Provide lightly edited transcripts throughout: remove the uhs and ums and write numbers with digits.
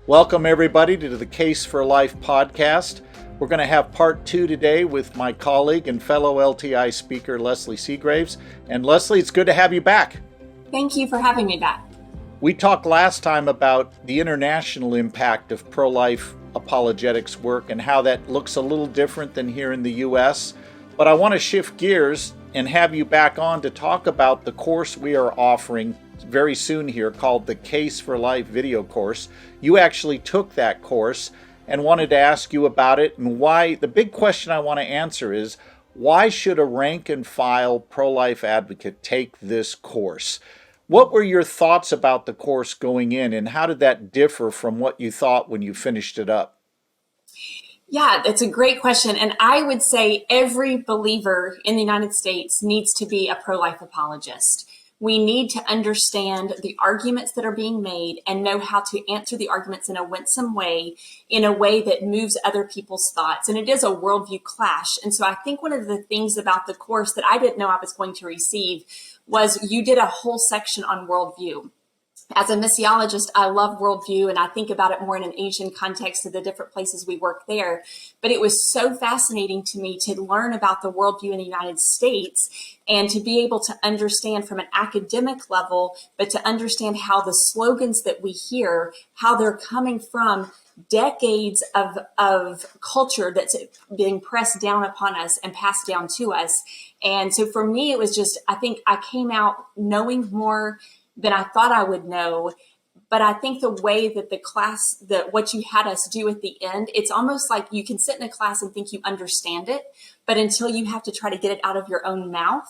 Welcome everybody to the Case for Life podcast. We're going to have part 2 today with my colleague and fellow LTI speaker, Leslie Segraves. And Leslie, it's good to have you back. Thank you for having me back. We talked last time about the international impact of pro-life apologetics work and how that looks a little different than here in the U.S. But I want to shift gears and have you back on to talk about the course we are offering very soon here called the Case for Life video course. You actually took that course and wanted to ask you about it and why. The big question I want to answer is, why should a rank and file pro-life advocate take this course? What were your thoughts about the course going in, and how did that differ from what you thought when you finished it up? Yeah, that's a great question. And I would say every believer in the United States needs to be a pro-life apologist. We need to understand the arguments that are being made and know how to answer the arguments in a winsome way, in a way that moves other people's thoughts. And it is a worldview clash. And so I think one of the things about the course that I didn't know I was going to receive was you did a whole section on worldview. As a missiologist, I love worldview, and I think about it more in an Asian context of the different places we work there. But it was so fascinating to me to learn about the worldview in the United States and to be able to understand from an academic level, but to understand how the slogans that we hear, how they're coming from decades of culture that's being pressed down upon us and passed down to us. And so for me, it was just, I think I came out knowing more than I thought I would know. But I think the way that the class, that what you had us do at the end, it's almost like you can sit in a class and think you understand it, but until you have to try to get it out of your own mouth,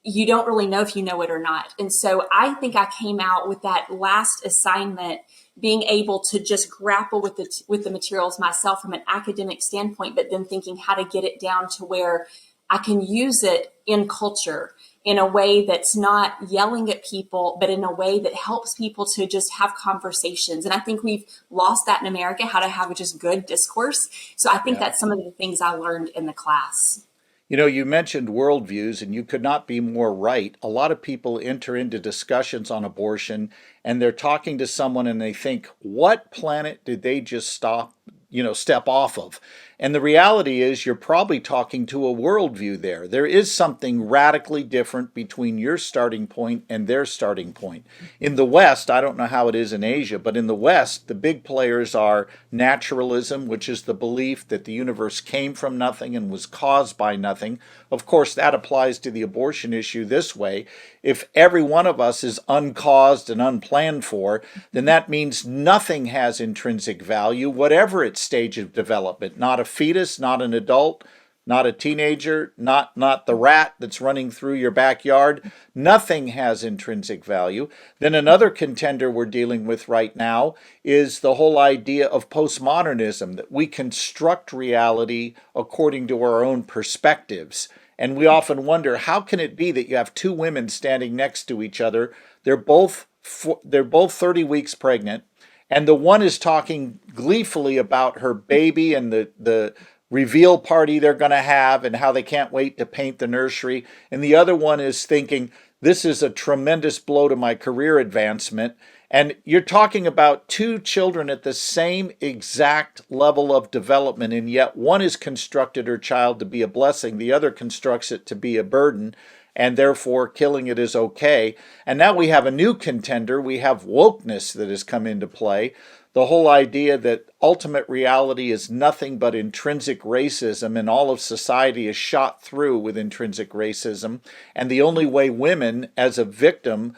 you don't really know if you know it or not. And so I think I came out with that last assignment being able to just grapple with the materials myself from an academic standpoint, but then thinking how to get it down to where I can use it in culture in a way that's not yelling at people, but in a way that helps people to just have conversations. And I think we've lost that in America, how to have just good discourse. So I think that's some of the things I learned in the class. You know, you mentioned worldviews, and you could not be more right. A lot of people enter into discussions on abortion, and they're talking to someone and they think, what planet did they just step off of? And the reality is you're probably talking to a worldview there. There is something radically different between your starting point and their starting point. In the West, I don't know how it is in Asia, but in the West, the big players are naturalism, which is the belief that the universe came from nothing and was caused by nothing. Of course, that applies to the abortion issue this way. If every one of us is uncaused and unplanned for, then that means nothing has intrinsic value, whatever its stage of development. Not a fetus, not an adult, not a teenager, not the rat that's running through your backyard. Nothing has intrinsic value. Then another contender we're dealing with right now is the whole idea of postmodernism, that we construct reality according to our own perspectives. And we often wonder, how can it be that you have two women standing next to each other? They're both 30 weeks pregnant, and the one is talking gleefully about her baby and the reveal party they're going to have and how they can't wait to paint the nursery. And the other one is thinking, this is a tremendous blow to my career advancement. And you're talking about two children at the same exact level of development, and yet one has constructed her child to be a blessing, the other constructs it to be a burden, and therefore killing it is okay. And now we have a new contender. We have wokeness that has come into play. The whole idea that ultimate reality is nothing but intrinsic racism, and all of society is shot through with intrinsic racism. And the only way women, as a victim,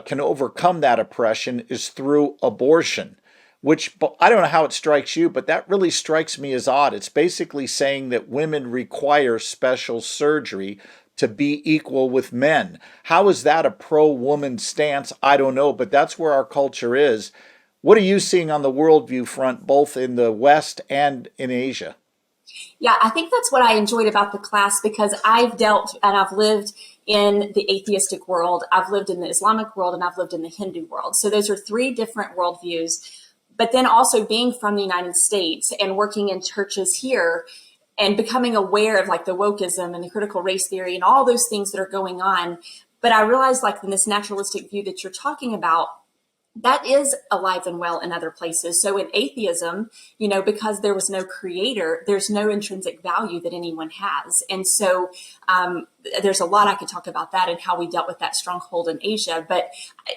can overcome that oppression is through abortion, which I don't know how it strikes you, but that really strikes me as odd. It's basically saying that women require special surgery to be equal with men. How is that a pro-woman stance? I don't know, but that's where our culture is. What are you seeing on the worldview front, both in the West and in Asia? Yeah, I think that's what I enjoyed about the class, because I've dealt and I've lived in the atheistic world, I've lived in the Islamic world, and I've lived in the Hindu world. So those are three different worldviews. But then also being from the United States and working in churches here and becoming aware of like the wokeism and the critical race theory and all those things that are going on. But I realized, like, in this naturalistic view that you're talking about, that is alive and well in other places. So in atheism, because there was no creator, there's no intrinsic value that anyone has. And so there's a lot I could talk about that and how we dealt with that stronghold in Asia. But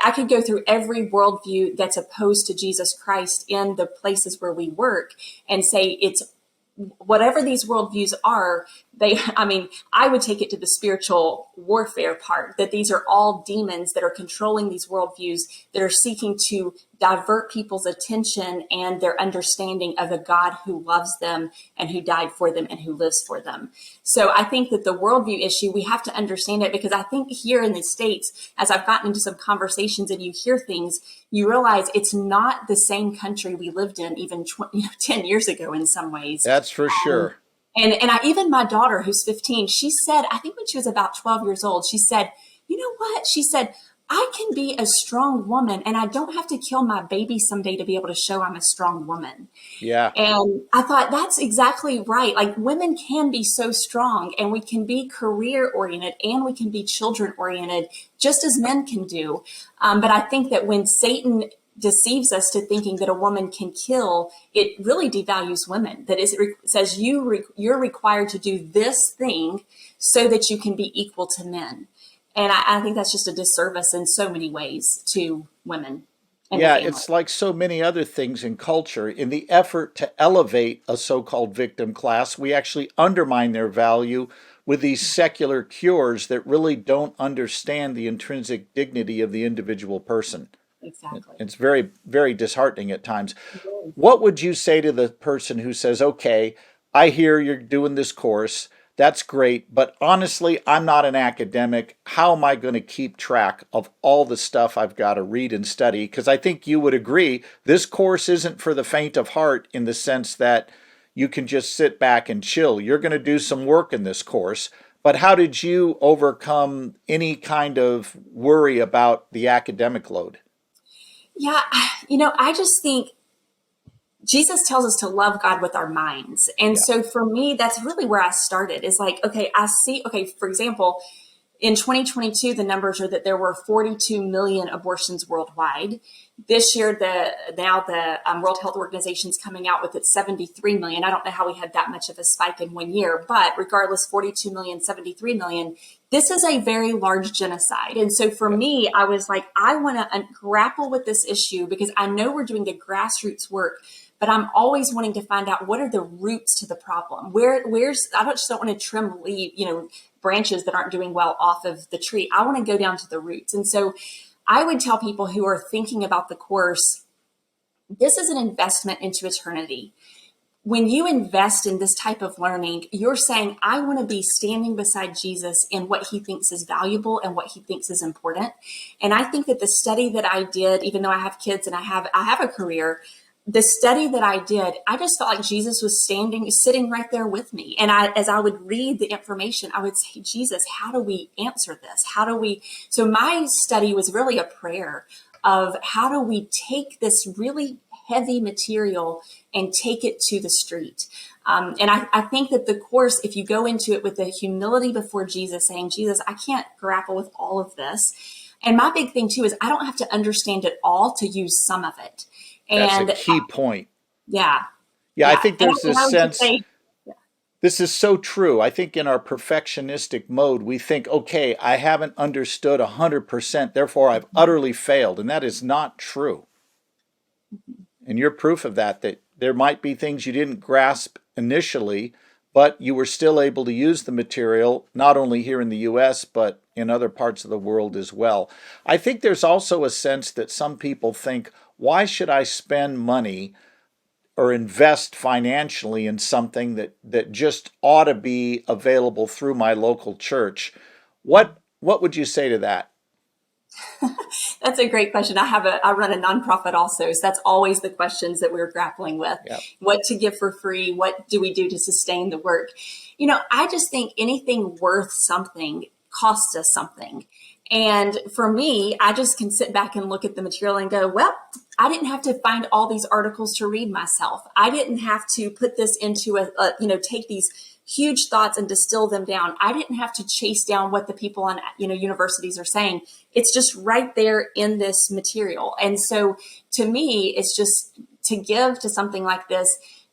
I could go through every worldview that's opposed to Jesus Christ in the places where we work and say it's whatever these worldviews are, I would take it to the spiritual warfare part, that these are all demons that are controlling these worldviews, that are seeking to divert people's attention and their understanding of a God who loves them and who died for them and who lives for them. So I think that the worldview issue, we have to understand it, because I think here in the States, as I've gotten into some conversations and you hear things, you realize it's not the same country we lived in even 10 years ago in some ways. That's for sure. Even my daughter, who's 15, she said, I think when she was about 12 years old, she said, you know what? She said, I can be a strong woman and I don't have to kill my baby someday to be able to show I'm a strong woman. Yeah. And I thought that's exactly right. Like, women can be so strong, and we can be career oriented, and we can be children oriented, just as men can do. But I think that when Satan deceives us to thinking that a woman can kill, it really devalues women. That is, it says you're required to do this thing so that you can be equal to men. And I think that's just a disservice in so many ways to women. Yeah, it's like so many other things in culture. In the effort to elevate a so-called victim class, we actually undermine their value with these secular cures that really don't understand the intrinsic dignity of the individual person. Exactly. It's very, very disheartening at times. What would you say to the person who says, okay, I hear you're doing this course. That's great. But honestly, I'm not an academic. How am I going to keep track of all the stuff I've got to read and study? Because I think you would agree, this course isn't for the faint of heart in the sense that you can just sit back and chill. You're going to do some work in this course. But how did you overcome any kind of worry about the academic load? Yeah, I just think Jesus tells us to love God with our minds. And Yeah. so for me, that's really where I started, is like, okay, for example, in 2022, the numbers are that there were 42 million abortions worldwide. This year, the World Health Organization is coming out with its 73 million. I don't know how we had that much of a spike in 1 year, but regardless, 42 million, 73 million, this is a very large genocide. And so for me, I was like, I want to grapple with this issue, because I know we're doing the grassroots work, but I'm always wanting to find out what are the roots to the problem. I just don't want to trim branches that aren't doing well off of the tree. I want to go down to the roots. And so I would tell people who are thinking about the course, this is an investment into eternity. When you invest in this type of learning, you're saying, I want to be standing beside Jesus in what he thinks is valuable and what he thinks is important. And I think that the study that I did, even though I have kids and I have a career, the study that I did, I just felt like Jesus was sitting right there with me. And as I would read the information, I would say, Jesus, how do we answer this? So my study was really a prayer of how do we take this really heavy material and take it to the street. And I think that the course, if you go into it with the humility before Jesus, saying, Jesus, I can't grapple with all of this. And my big thing too is I don't have to understand it all to use some of it. And That's a key point. Yeah. Yeah, I think there's this sense, Yeah. this is so true. I think in our perfectionistic mode, we think, okay, I haven't understood 100%, therefore I've utterly failed. And that is not true. And you're proof of that there might be things you didn't grasp initially, but you were still able to use the material, not only here in the U.S., but in other parts of the world as well. I think there's also a sense that some people think, why should I spend money or invest financially in something that just ought to be available through my local church? What would you say to that? That's a great question. I run a nonprofit also, so that's always the questions that we're grappling with. Yep. What to give for free? What do we do to sustain the work? I just think anything worth something costs us something. And for me, I just can sit back and look at the material and go, well, I didn't have to find all these articles to read myself. I didn't have to put this into take these huge thoughts and distill them down. I didn't have to chase down what the people on, universities are saying. It's just right there in this material. And so to me, it's just to give to something like this.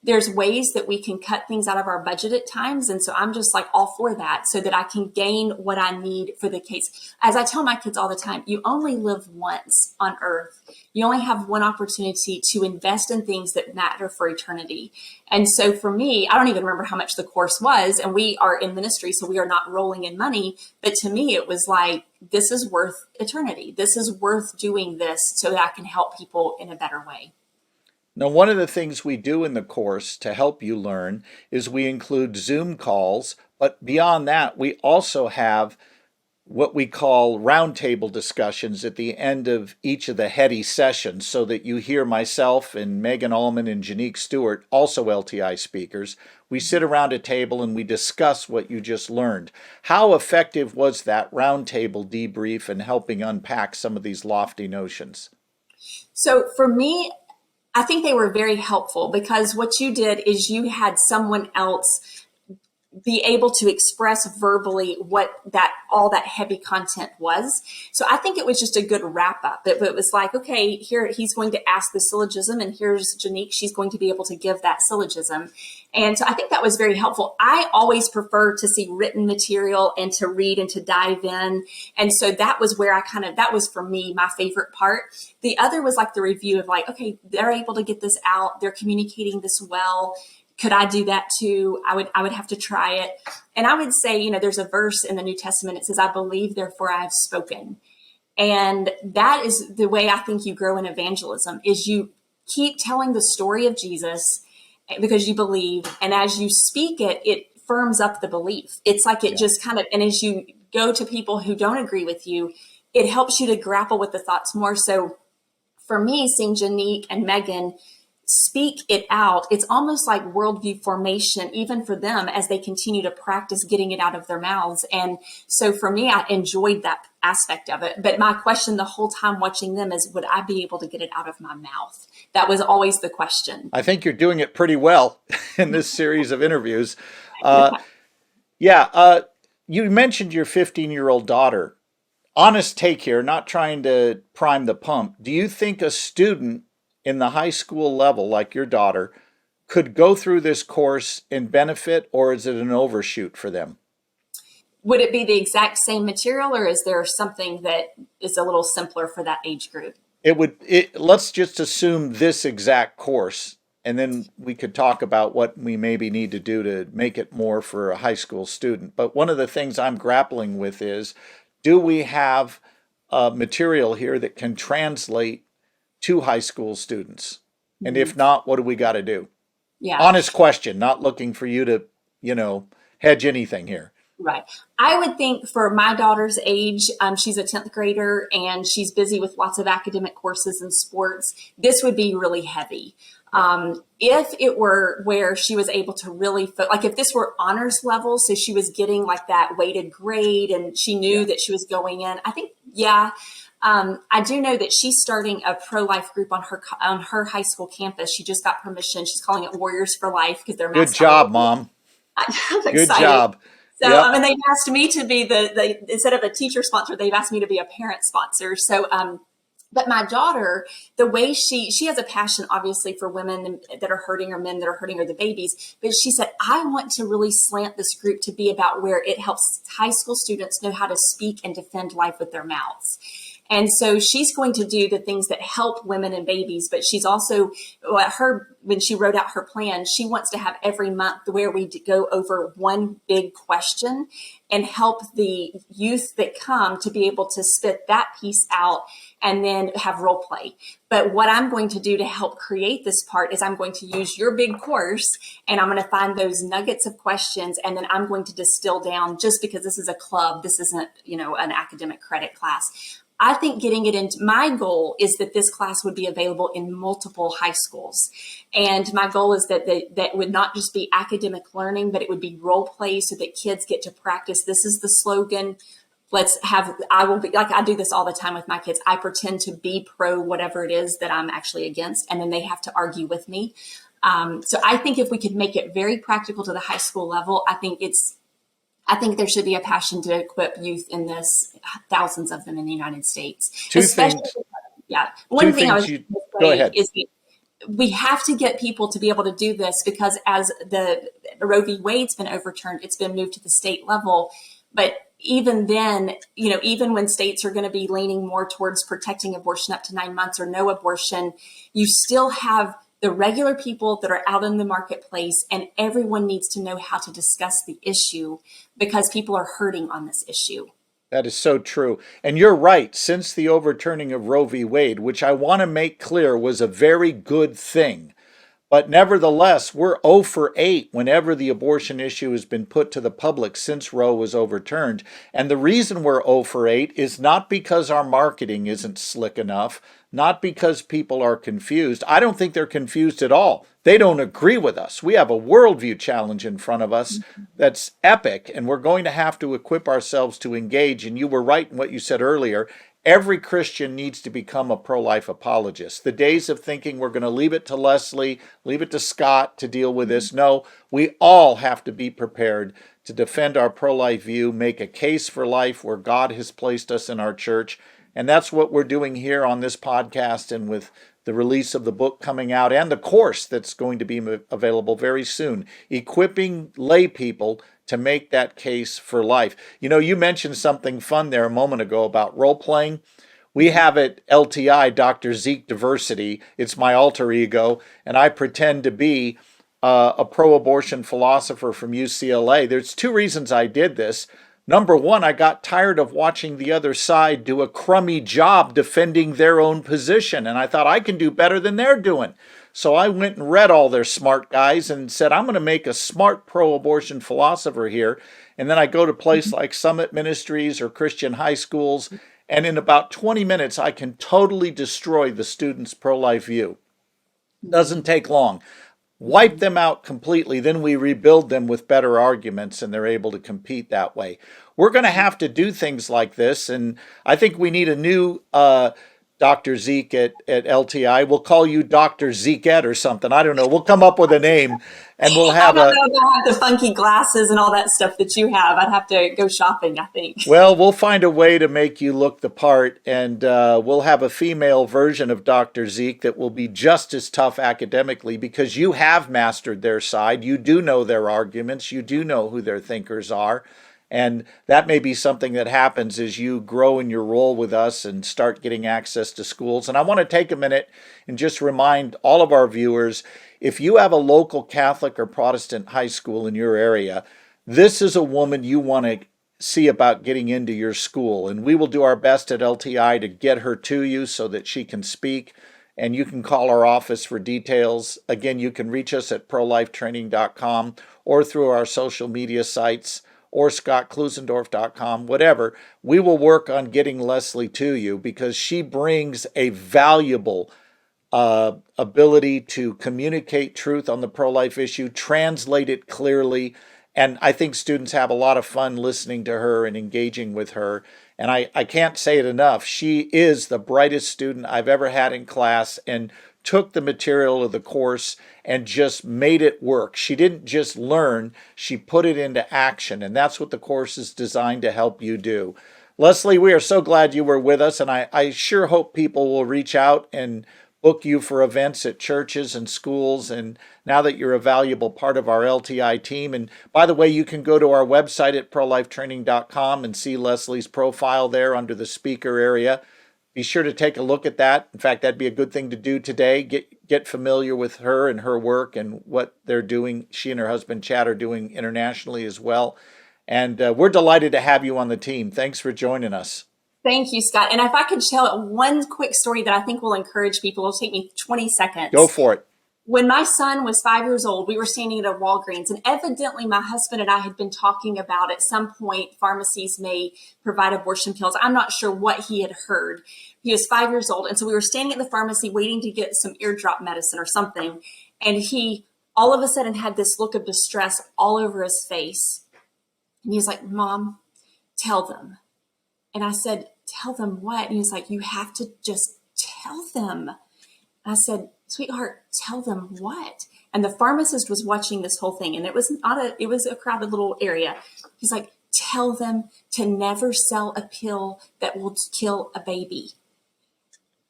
There's ways that we can cut things out of our budget at times. And so I'm just like all for that so that I can gain what I need for the case. As I tell my kids all the time, you only live once on earth. You only have one opportunity to invest in things that matter for eternity. And so for me, I don't even remember how much the course was. And we are in ministry, so we are not rolling in money. But to me, it was like, this is worth eternity. This is worth doing this so that I can help people in a better way. Now, one of the things we do in the course to help you learn is we include Zoom calls, but beyond that, we also have what we call roundtable discussions at the end of each of the heady sessions so that you hear myself and Megan Allman and Janique Stewart, also LTI speakers. We sit around a table and we discuss what you just learned. How effective was that roundtable debrief in helping unpack some of these lofty notions? So for me, I think they were very helpful because what you did is you had someone else be able to express verbally what all that heavy content was. So I think it was just a good wrap up. It was like, okay, here he's going to ask the syllogism, and here's Janique. She's going to be able to give that syllogism. And so I think that was very helpful. I always prefer to see written material and to read and to dive in. And so that was where that was for me, my favorite part. The other was like the review of like, okay, they're able to get this out. They're communicating this well. Could I do that too? I would have to try it. And I would say, there's a verse in the New Testament. It says, I believe, therefore I have spoken. And that is the way I think you grow in evangelism is you keep telling the story of Jesus because you believe. And as you speak it, it firms up the belief. It's like it just kind of, and as you go to people who don't agree with you, it helps you to grapple with the thoughts more. So for me, seeing Janique and Megan speak it out, it's almost like worldview formation, even for them as they continue to practice getting it out of their mouths. And so for me, I enjoyed that aspect of it. But my question the whole time watching them is, would I be able to get it out of my mouth? That was always the question. I think you're doing it pretty well in this series of interviews. You mentioned your 15-year-old daughter. Honest take here, not trying to prime the pump. Do you think a student in the high school level, like your daughter, could go through this course and benefit, or is it an overshoot for them? Would it be the exact same material, or is there something that is a little simpler for that age group? Let's just assume this exact course, and then we could talk about what we maybe need to do to make it more for a high school student. But one of the things I'm grappling with is, do we have material here that can translate to high school students? And if not, what do we got to do? Yeah. Honest question, not looking for you to, hedge anything here. Right. I would think for my daughter's age, she's a 10th grader and she's busy with lots of academic courses and sports. This would be really heavy. If it were where she was able to really, like if this were honors level, so she was getting like that weighted grade and she knew that she was going in, I think, I do know that she's starting a pro-life group on her high school campus. She just got permission. She's calling it Warriors for Life because they're good job, Mom. I'm good excited. Job. So, they've asked me to be the instead of a teacher sponsor, they've asked me to be a parent sponsor. So, but my daughter, the way she has a passion, obviously, for women that are hurting or men that are hurting or the babies. But she said, I want to really slant this group to be about where it helps high school students know how to speak and defend life with their mouths. And so she's going to do the things that help women and babies, but she's also, when she wrote out her plan, she wants to have every month where we go over one big question and help the youth that come to be able to spit that piece out and then have role play. But what I'm going to do to help create this part is I'm going to use your big course and I'm going to find those nuggets of questions. And then I'm going to distill down, just because this is a club, this isn't, an academic credit class. I think getting it into my goal is that this class would be available in multiple high schools. And my goal is that would not just be academic learning, but it would be role play so that kids get to practice. This is the slogan. I will be like, I do this all the time with my kids. I pretend to be pro whatever it is that I'm actually against, and then they have to argue with me. So I think if we could make it very practical to the high school level, I think there should be a passion to equip youth in this, thousands of them in the United States, Two especially. things. Yeah. Two One thing I things was you going to go say ahead. is we have to get people to be able to do this, because as the Roe v. Wade's been overturned, it's been moved to the state level. But even then, even when states are going to be leaning more towards protecting abortion up to 9 months or no abortion, you still have the regular people that are out in the marketplace, and everyone needs to know how to discuss the issue, because people are hurting on this issue. That is so true. And you're right. Since the overturning of Roe v. Wade, which I want to make clear was a very good thing, but nevertheless, we're 0 for 8 whenever the abortion issue has been put to the public since Roe was overturned. And the reason we're 0 for 8 is not because our marketing isn't slick enough, not because people are confused. I don't think they're confused at all. They don't agree with us. We have a worldview challenge in front of us that's epic, and we're going to have to equip ourselves to engage. And you were right in what you said earlier. Every Christian needs to become a pro-life apologist. The days of thinking we're going to leave it to Leslie, leave it to Scott to deal with this. No, we all have to be prepared to defend our pro-life view, make a case for life where God has placed us in our church. And that's what we're doing here on this podcast, and with the release of the book coming out and the course that's going to be available very soon, equipping lay people to make that case for life. You mentioned something fun there a moment ago about role playing. We have at LTI Dr. Zeke Diversity. It's my alter ego, and I pretend to be a pro-abortion philosopher from UCLA. There's two reasons I did this. Number one, I got tired of watching the other side do a crummy job defending their own position, and I thought I can do better than they're doing. So I went and read all their smart guys and said, I'm going to make a smart pro-abortion philosopher here. And then I go to a place like Summit Ministries or Christian high schools, and in about 20 minutes, I can totally destroy the students' pro-life view. Doesn't take long. Wipe them out completely, then we rebuild them with better arguments, and they're able to compete that way. We're going to have to do things like this, and I think we need a new Dr. Zeke at LTI. We'll call you Dr. Zekette or something. I don't know. We'll come up with a name, and we'll I have don't know if I have the funky glasses and all that stuff that you have. I'd have to go shopping, I think. well, we'll find a way to make you look the part, and we'll have a female version of Dr. Zeke that will be just as tough academically, because you have mastered their side. You do know their arguments. You do know who their thinkers are. And that may be something that happens as you grow in your role with us and start getting access to schools. And I want to take a minute and just remind all of our viewers, if you have a local Catholic or Protestant high school in your area, this is a woman you want to see about getting into your school. And we will do our best at LTI to get her to you so that she can speak. And you can call our office for details. Again, you can reach us at prolifetraining.com or through our social media sites, or scottklusendorf.com, whatever. We will work on getting Leslie to you, because she brings a valuable ability to communicate truth on the pro-life issue, translate it clearly, and I think students have a lot of fun listening to her and engaging with her. And I can't say it enough. She is the brightest student I've ever had in class, and took the material of the course and just made it work. She didn't just learn, she put it into action. And that's what the course is designed to help you do. Leslie, we are so glad you were with us, and I sure hope people will reach out and book you for events at churches and schools, and now that you're a valuable part of our LTI team. And by the way, you can go to our website at prolifetraining.com and see Leslie's profile there under the speaker area. Be sure to take a look at that. In fact, that'd be a good thing to do today. Get familiar with her and her work and what they're doing. She and her husband Chad are doing internationally as well. And we're delighted to have you on the team. Thanks for joining us. Thank you, Scott. And if I could tell one quick story that I think will encourage people, it'll take me 20 seconds. Go for it. When my son was 5 years old, we were standing at a Walgreens, and evidently my husband and I had been talking about at some point pharmacies may provide abortion pills. I'm not sure what he had heard. He was 5 years old. And so we were standing at the pharmacy waiting to get some eardrop medicine or something. And he all of a sudden had this look of distress all over his face. And he was like, Mom, tell them. And I said, tell them what? And he was like, you have to just tell them. I said, sweetheart, tell them what? And the pharmacist was watching this whole thing, and it was a crowded little area. He's like, tell them to never sell a pill that will kill a baby.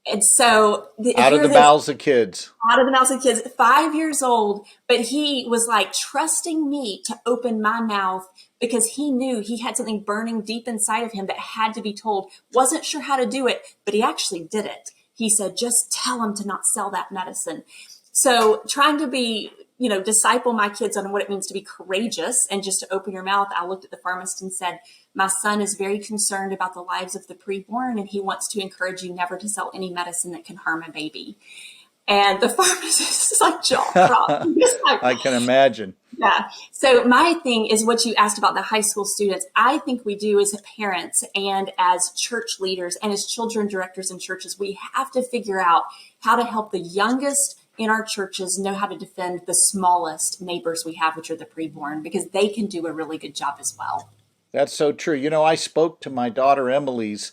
And so Out of the mouths of kids. Out of the mouths of kids, 5 years old, but he was like trusting me to open my mouth because he knew he had something burning deep inside of him that had to be told. Wasn't sure how to do it, but he actually did it. He said, just tell him to not sell that medicine. So trying to be, disciple my kids on what it means to be courageous and just to open your mouth. I looked at the pharmacist and said, my son is very concerned about the lives of the preborn, and he wants to encourage you never to sell any medicine that can harm a baby. And the pharmacist is like jaw dropped. Like, I can imagine. Yeah. So my thing is what you asked about the high school students. I think we do as parents and as church leaders and as children directors in churches, we have to figure out how to help the youngest in our churches know how to defend the smallest neighbors we have, which are the preborn, because they can do a really good job as well. That's so true. I spoke to my daughter Emily's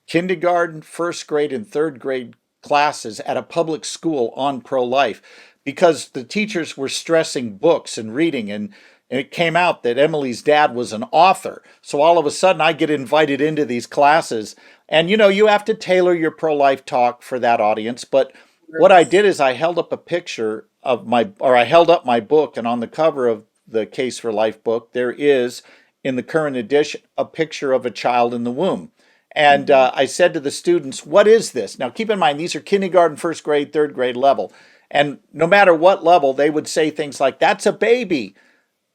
kindergarten, first grade, and third grade classes at a public school on pro-life because the teachers were stressing books and reading, and it came out that Emily's dad was an author. So all of a sudden I get invited into these classes, and you have to tailor your pro-life talk for that audience. But what I did is I held up a picture of I held up my book, and on the cover of the Case for Life book, there is, in the current edition, a picture of a child in the womb. And I said to the students, what is this? Now, keep in mind, these are kindergarten, first grade, third grade level. And no matter what level, they would say things like, that's a baby.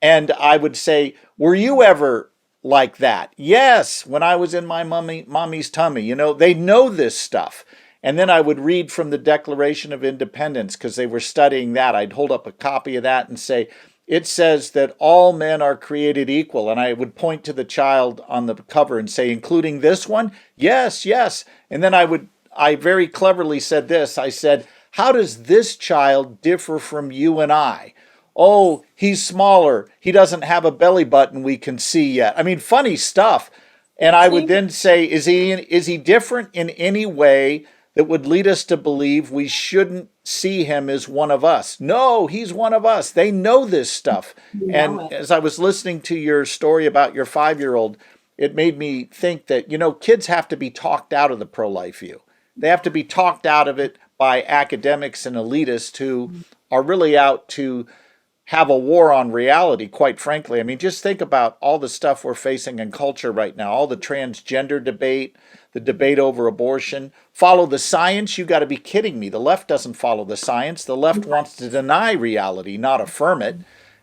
And I would say, were you ever like that? Yes, when I was in my mommy's tummy. They know this stuff. And then I would read from the Declaration of Independence because they were studying that. I'd hold up a copy of that and say, it says that all men are created equal. And I would point to the child on the cover and say, including this one? Yes, yes. And then I very cleverly said this. I said, how does this child differ from you and I? Oh, he's smaller. He doesn't have a belly button we can see yet. I mean, funny stuff. And I would then say, is he different in any way that would lead us to believe we shouldn't see him as one of us? No, he's one of us. They know this stuff. And as I was listening to your story about your 5-year-old, it made me think that, kids have to be talked out of the pro-life view. They have to be talked out of it by academics and elitists who are really out to have a war on reality, quite frankly. I mean, just think about all the stuff we're facing in culture right now, all the transgender debate, the debate over abortion. Follow the science? You got to be kidding me. The left doesn't follow the science. The left wants to deny reality, not affirm it.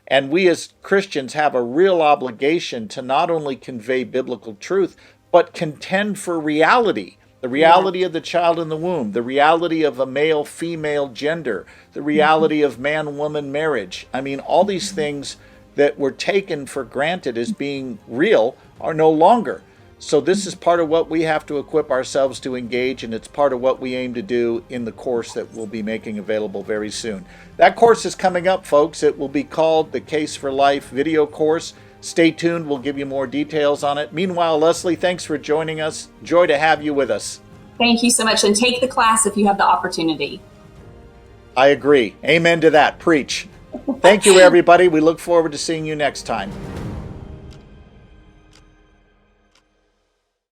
And we as Christians have a real obligation to not only convey biblical truth, but contend for reality. The reality of the child in the womb, the reality of a male-female gender, the reality of man-woman marriage. I mean, all these things that were taken for granted as being real are no longer. So this is part of what we have to equip ourselves to engage, and it's part of what we aim to do in the course that we'll be making available very soon. That course is coming up, folks. It will be called the Case for Life video course. Stay tuned. We'll give you more details on it. Meanwhile, Leslie, thanks for joining us. Joy to have you with us. Thank you so much. And take the class if you have the opportunity. I agree. Amen to that. Preach. Thank you, everybody. We look forward to seeing you next time.